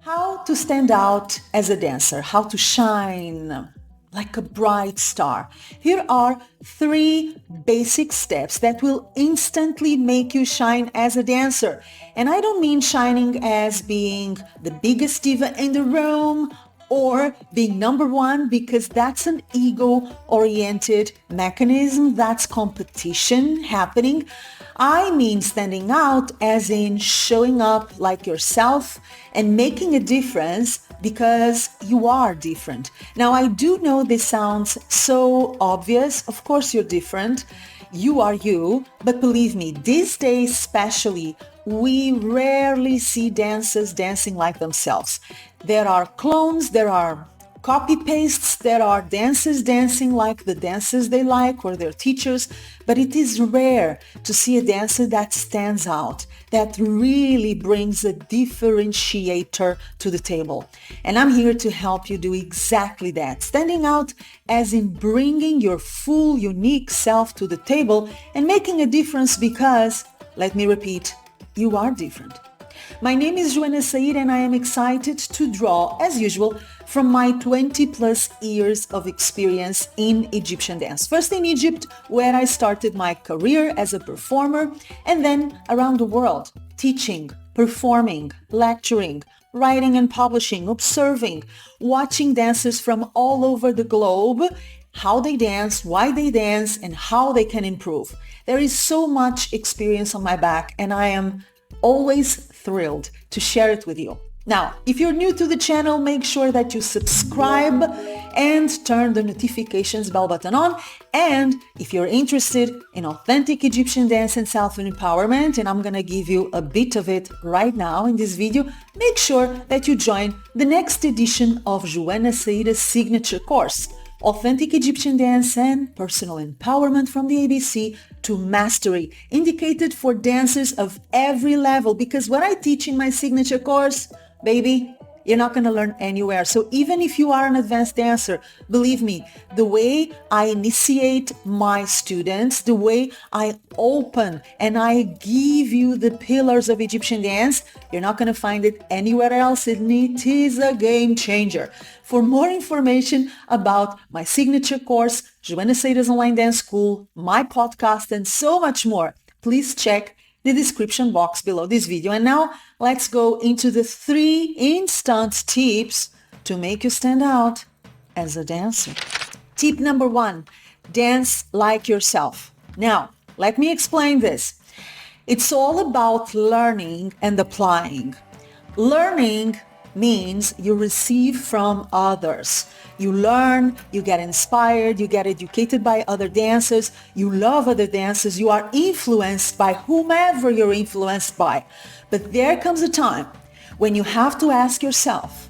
How to stand out as a dancer, how to shine like a bright star. Here are 3 basic steps that will instantly make you shine as a dancer. And I don't mean shining as being the biggest diva in the room or being number 1, because that's an ego-oriented mechanism. That's competition happening. I mean standing out as in showing up like yourself and making a difference because you are different. Now, I do know this sounds so obvious. Of course you're different. You are you. But believe me, these days especially, we rarely see dancers dancing like themselves. There are clones, there are copy-pastes, there are dancers dancing like the dancers they like or their teachers, but it is rare to see a dancer that stands out, that really brings a differentiator to the table. And I'm here to help you do exactly that, standing out as in bringing your full, unique self to the table and making a difference because, let me repeat, you are different. My name is Joana Saahirah and I am excited to draw, as usual, from my 20 plus years of experience in Egyptian dance. First in Egypt, where I started my career as a performer, and then around the world, teaching, performing, lecturing, writing and publishing, observing, watching dancers from all over the globe, how they dance, why they dance, and how they can improve. There is so much experience on my back and I am always thrilled to share it with you. Now, if you're new to the channel, make sure that you subscribe and turn the notifications bell button on. And if you're interested in authentic Egyptian dance and self-empowerment, and I'm gonna give you a bit of it right now in this video, make sure that you join the next edition of Joana Saahirah's signature course, Authentic Egyptian Dance and Personal Empowerment from the ABC to Mastery, indicated for dancers of every level, because what I teach in my signature course, baby, you're not going to learn anywhere. So even if you are an advanced dancer, believe me, the way I initiate my students, the way I open and I give you the pillars of Egyptian dance, you're not going to find it anywhere else, and it is a game changer. For more information about my signature course, Joana Saahirah's Online Dance School, my podcast, and so much more, please check the description box below this video. And now let's go into the 3 instant tips to make you stand out as a dancer. Tip number 1, dance like yourself. Now, let me explain this. It's all about learning and applying. Learning means you receive from others. You learn, you get inspired, you get educated by other dancers, you love other dancers, you are influenced by whomever you're influenced by. But there comes a time when you have to ask yourself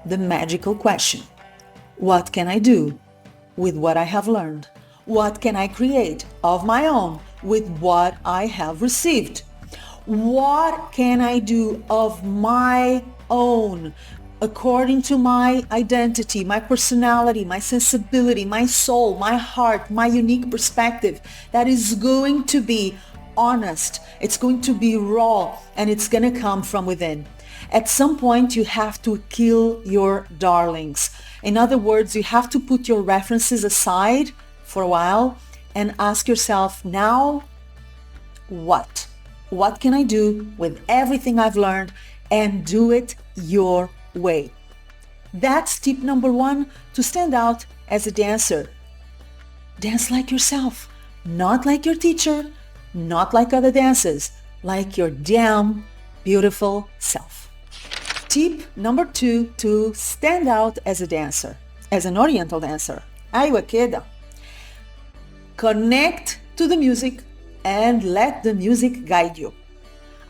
the magical question: what can I do with what I have learned? What can I create of my own with what I have received? What can I do of my own according to my identity, my personality, my sensibility, my soul, my heart, my unique perspective that is going to be honest, it's going to be raw, and it's going to come from within. At some point, you have to kill your darlings. In other words, you have to put your references aside for a while and ask yourself, now what? What can I do with everything I've learned, and do it your way? That's tip number 1 to stand out as a dancer. Dance like yourself, not like your teacher, not like other dancers, like your damn beautiful self. Tip number 2 to stand out as a dancer, as an Oriental dancer. Aywa keda. Connect to the music and let the music guide you.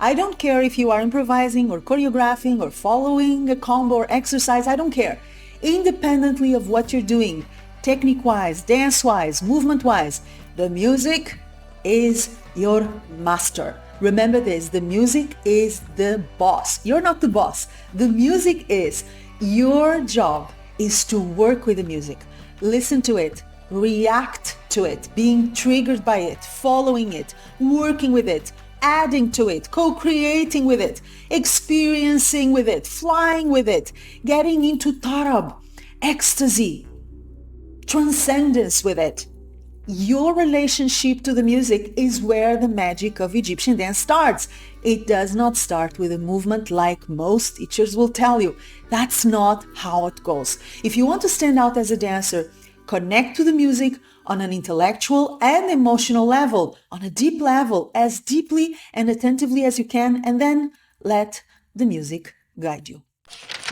I don't care if you are improvising or choreographing or following a combo or exercise, I don't care. Independently of what you're doing, technique-wise, dance-wise, movement-wise, the music is your master. Remember this, the music is the boss. You're not the boss. The music is. Your job is to work with the music. Listen to it, react to it, being triggered by it, following it, working with it, adding to it, co-creating with it, experiencing with it, flying with it, getting into tarab, ecstasy, transcendence with it. Your relationship to the music is where the magic of Egyptian dance starts. It does not start with a movement like most teachers will tell you. That's not how it goes. If you want to stand out as a dancer, connect to the music on an intellectual and emotional level, on a deep level, as deeply and attentively as you can, and then let the music guide you.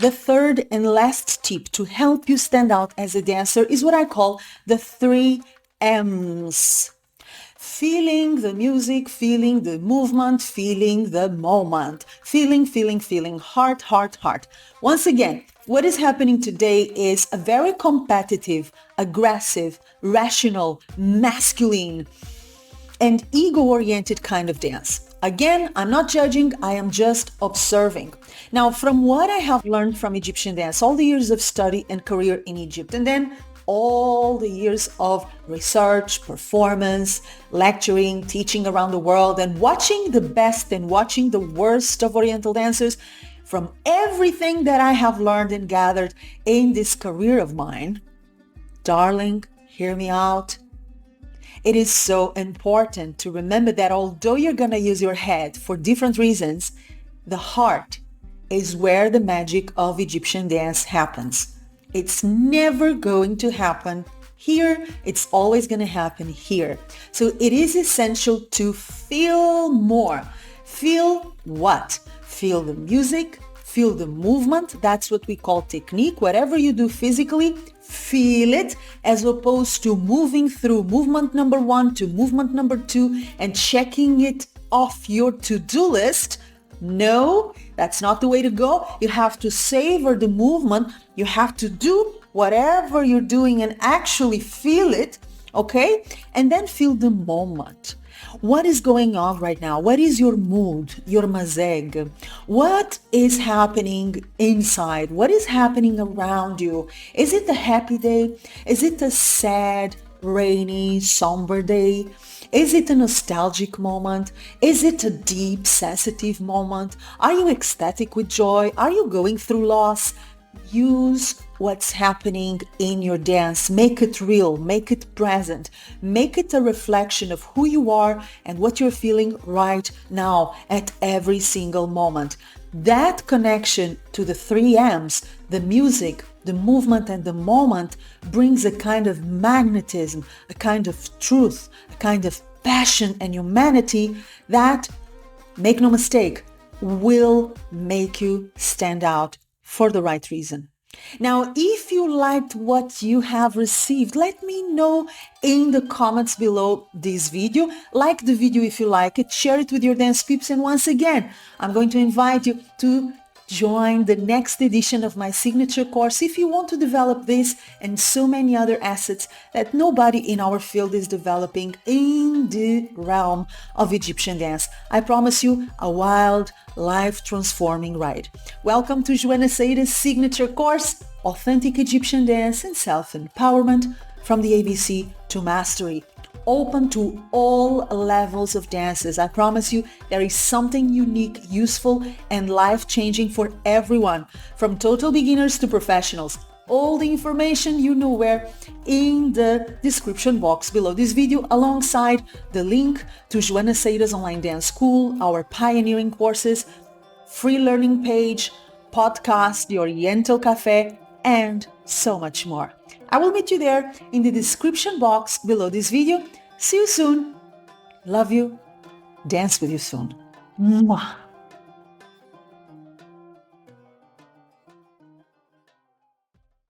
The third and last tip to help you stand out as a dancer is what I call the 3 M's. Feeling the music, feeling the movement, feeling the moment. Feeling, heart, heart, heart. Once again, what is happening today is a very competitive, aggressive, rational, masculine, and ego-oriented kind of dance. Again, I'm not judging, I am just observing. Now, from what I have learned from Egyptian dance, all the years of study and career in Egypt, and then all the years of research, performance, lecturing, teaching around the world, and watching the best and watching the worst of Oriental dancers, from everything that I have learned and gathered in this career of mine, darling, hear me out. It is so important to remember that although you're going to use your head for different reasons, the heart is where the magic of Egyptian dance happens. It's never going to happen here. It's always going to happen here. So it is essential to feel more. Feel what? Feel the music, feel the movement. That's what we call technique. Whatever you do physically, feel it, as opposed to moving through movement number 1 to movement number 2 and checking it off your to-do list. No, that's not the way to go. You have to savor the movement. You have to do whatever you're doing and actually feel it, okay? And then feel the moment. What is going on right now? What is your mood, your mazeg? What is happening inside? What is happening around you? Is it a happy day? Is it a sad, rainy, somber day? Is it a nostalgic moment? Is it a deep, sensitive moment? Are you ecstatic with joy? Are you going through loss? Use what's happening in your dance. Make it real, make it present, make it a reflection of who you are and what you're feeling right now at every single moment. That connection to the 3 M's, the music, the movement, and the moment, brings a kind of magnetism, a kind of truth, a kind of passion and humanity that, make no mistake, will make you stand out for the right reason. Now, if you liked what you have received, let me know in the comments below this video. Like the video if you like it, share it with your dance peeps, and once again, I'm going to invite you to join the next edition of my signature course if you want to develop this and so many other assets that nobody in our field is developing in the realm of Egyptian dance. I promise you a wild, life-transforming ride. Welcome to Joana Saahirah's signature course, Authentic Egyptian Dance and Self-Empowerment from the ABC to Mastery. Open to all levels of dances. I promise you there is something unique, useful, and life-changing for everyone, from total beginners to professionals. All the information you know where in the description box below this video, alongside the link to Joana Saahirah's online dance school, our pioneering courses, free learning page, podcast, the Oriental Café, and so much more. I will meet you there in the description box below this video. See you soon. Love you. Dance with you soon. Mwah.